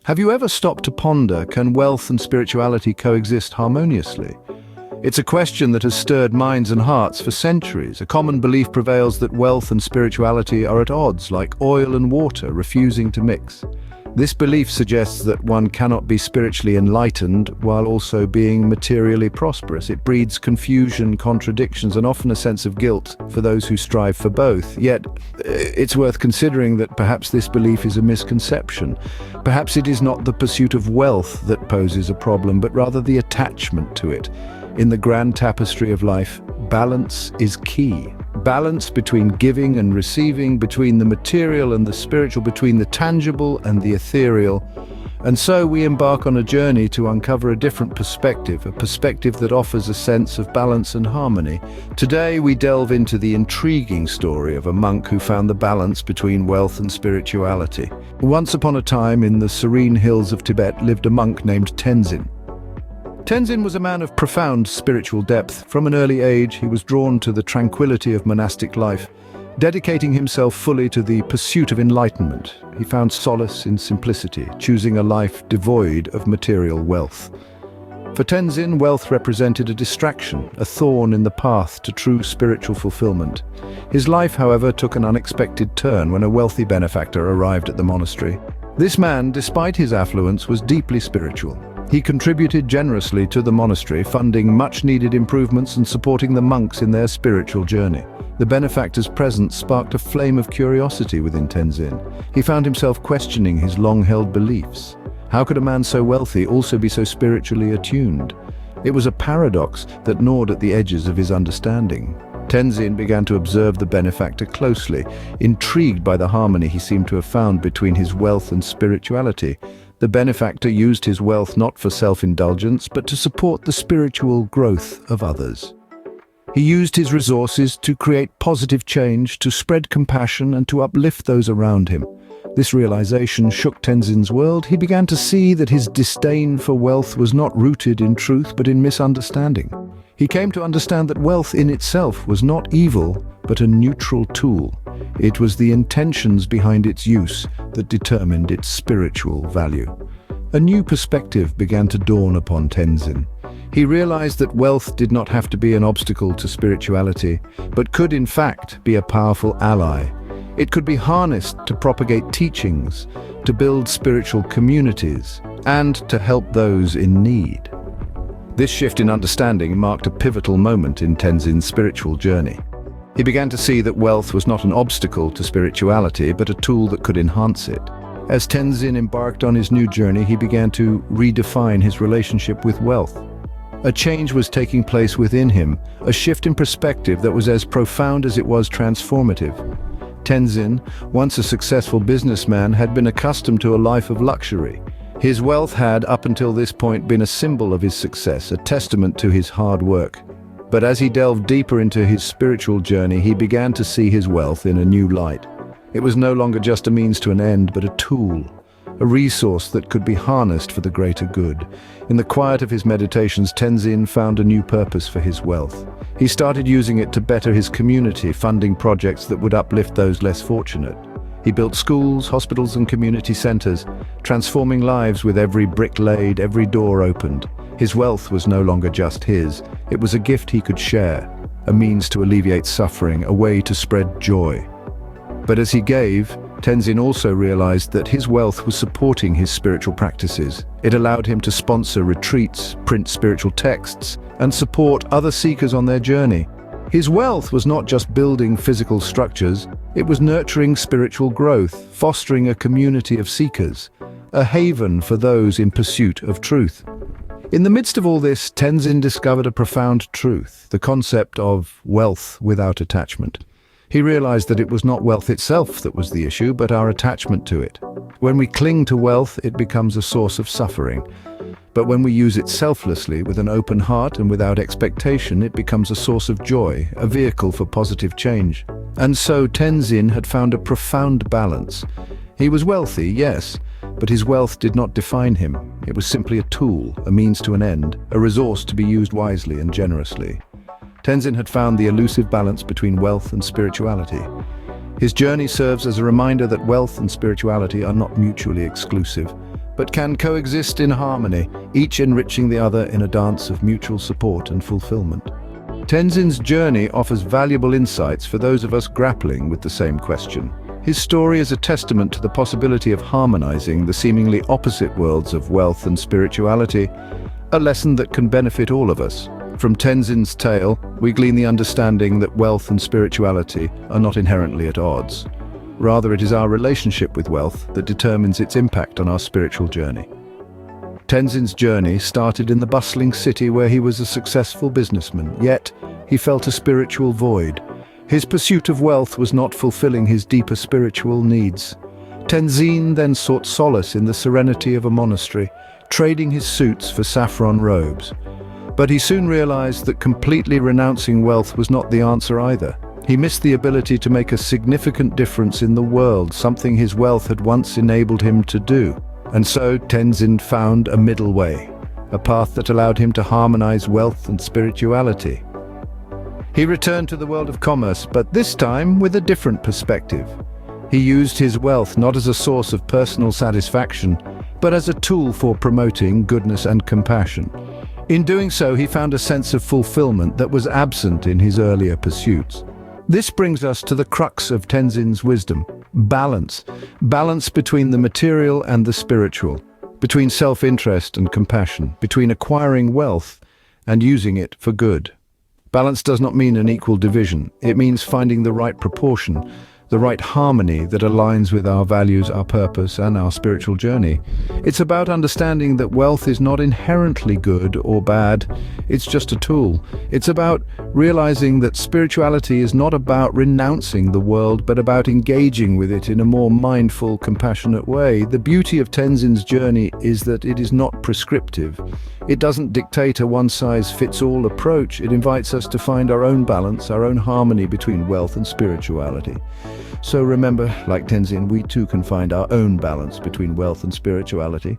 Have you ever stopped to ponder, can wealth and spirituality coexist harmoniously? It's a question that has stirred minds and hearts for centuries. A common belief prevails that wealth and spirituality are at odds, like oil and water, refusing to mix. This belief suggests that one cannot be spiritually enlightened while also being materially prosperous. It breeds confusion, contradictions, and often a sense of guilt for those who strive for both. Yet, it's worth considering that perhaps this belief is a misconception. Perhaps it is not the pursuit of wealth that poses a problem, but rather the attachment to it. In the grand tapestry of life, balance is key. Balance between giving and receiving, between the material and the spiritual, between the tangible and the ethereal. And so we embark on a journey to uncover a different perspective, a perspective that offers a sense of balance and harmony. Today we delve into the intriguing story of a monk who found the balance between wealth and spirituality. Once upon a time, in the serene hills of Tibet lived a monk named Tenzin. Tenzin was a man of profound spiritual depth. From an early age, he was drawn to the tranquility of monastic life. Dedicating himself fully to the pursuit of enlightenment, he found solace in simplicity, choosing a life devoid of material wealth. For Tenzin, wealth represented a distraction, a thorn in the path to true spiritual fulfillment. His life, however, took an unexpected turn when a wealthy benefactor arrived at the monastery. This man, despite his affluence, was deeply spiritual. He contributed generously to the monastery, funding much-needed improvements and supporting the monks in their spiritual journey. The benefactor's presence sparked a flame of curiosity within Tenzin. He found himself questioning his long-held beliefs. How could a man so wealthy also be so spiritually attuned? It was a paradox that gnawed at the edges of his understanding. Tenzin began to observe the benefactor closely, intrigued by the harmony he seemed to have found between his wealth and spirituality. The benefactor used his wealth not for self-indulgence, but to support the spiritual growth of others. He used his resources to create positive change, to spread compassion, and to uplift those around him. This realization shook Tenzin's world. He began to see that his disdain for wealth was not rooted in truth, but in misunderstanding. He came to understand that wealth in itself was not evil, but a neutral tool. It was the intentions behind its use that determined its spiritual value. A new perspective began to dawn upon Tenzin. He realized that wealth did not have to be an obstacle to spirituality, but could in fact be a powerful ally. It could be harnessed to propagate teachings, to build spiritual communities, and to help those in need. This shift in understanding marked a pivotal moment in Tenzin's spiritual journey. He began to see that wealth was not an obstacle to spirituality, but a tool that could enhance it. As Tenzin embarked on his new journey, he began to redefine his relationship with wealth. A change was taking place within him, a shift in perspective that was as profound as it was transformative. Tenzin, once a successful businessman, had been accustomed to a life of luxury. His wealth had, up until this point, been a symbol of his success, a testament to his hard work. But as he delved deeper into his spiritual journey, he began to see his wealth in a new light. It was no longer just a means to an end, but a tool, a resource that could be harnessed for the greater good. In the quiet of his meditations, Tenzin found a new purpose for his wealth. He started using it to better his community, funding projects that would uplift those less fortunate. He built schools, hospitals, and community centers, transforming lives with every brick laid, every door opened. His wealth was no longer just his. It was a gift he could share, a means to alleviate suffering, a way to spread joy. But as he gave, Tenzin also realized that his wealth was supporting his spiritual practices. It allowed him to sponsor retreats, print spiritual texts, and support other seekers on their journey. His wealth was not just building physical structures, it was nurturing spiritual growth, fostering a community of seekers, a haven for those in pursuit of truth. In the midst of all this, Tenzin discovered a profound truth, the concept of wealth without attachment. He realized that it was not wealth itself that was the issue, but our attachment to it. When we cling to wealth, it becomes a source of suffering. But when we use it selflessly, with an open heart and without expectation, it becomes a source of joy, a vehicle for positive change. And so Tenzin had found a profound balance. He was wealthy, yes, but his wealth did not define him. It was simply a tool, a means to an end, a resource to be used wisely and generously. Tenzin had found the elusive balance between wealth and spirituality. His journey serves as a reminder that wealth and spirituality are not mutually exclusive. but can coexist in harmony, each enriching the other in a dance of mutual support and fulfillment. Tenzin's journey offers valuable insights for those of us grappling with the same question. His story is a testament to the possibility of harmonizing the seemingly opposite worlds of wealth and spirituality, a lesson that can benefit all of us. From Tenzin's tale, we glean the understanding that wealth and spirituality are not inherently at odds. Rather, it is our relationship with wealth that determines its impact on our spiritual journey. Tenzin's journey started in the bustling city where he was a successful businessman, yet he felt a spiritual void. His pursuit of wealth was not fulfilling his deeper spiritual needs. Tenzin then sought solace in the serenity of a monastery, trading his suits for saffron robes. But he soon realized that completely renouncing wealth was not the answer either. He missed the ability to make a significant difference in the world, something his wealth had once enabled him to do. And so Tenzin found a middle way, a path that allowed him to harmonize wealth and spirituality. He returned to the world of commerce, but this time with a different perspective. He used his wealth not as a source of personal satisfaction, but as a tool for promoting goodness and compassion. In doing so, he found a sense of fulfillment that was absent in his earlier pursuits. This brings us to the crux of Tenzin's wisdom: balance. Balance between the material and the spiritual, between self-interest and compassion, between acquiring wealth and using it for good. Balance does not mean an equal division. It means finding the right proportion, the right harmony that aligns with our values, our purpose, and our spiritual journey. It's about understanding that wealth is not inherently good or bad, it's just a tool. It's about realizing that spirituality is not about renouncing the world, but about engaging with it in a more mindful, compassionate way. The beauty of Tenzin's journey is that it is not prescriptive. It doesn't dictate a one-size-fits-all approach. It invites us to find our own balance, our own harmony between wealth and spirituality. So remember, like Tenzin, we too can find our own balance between wealth and spirituality.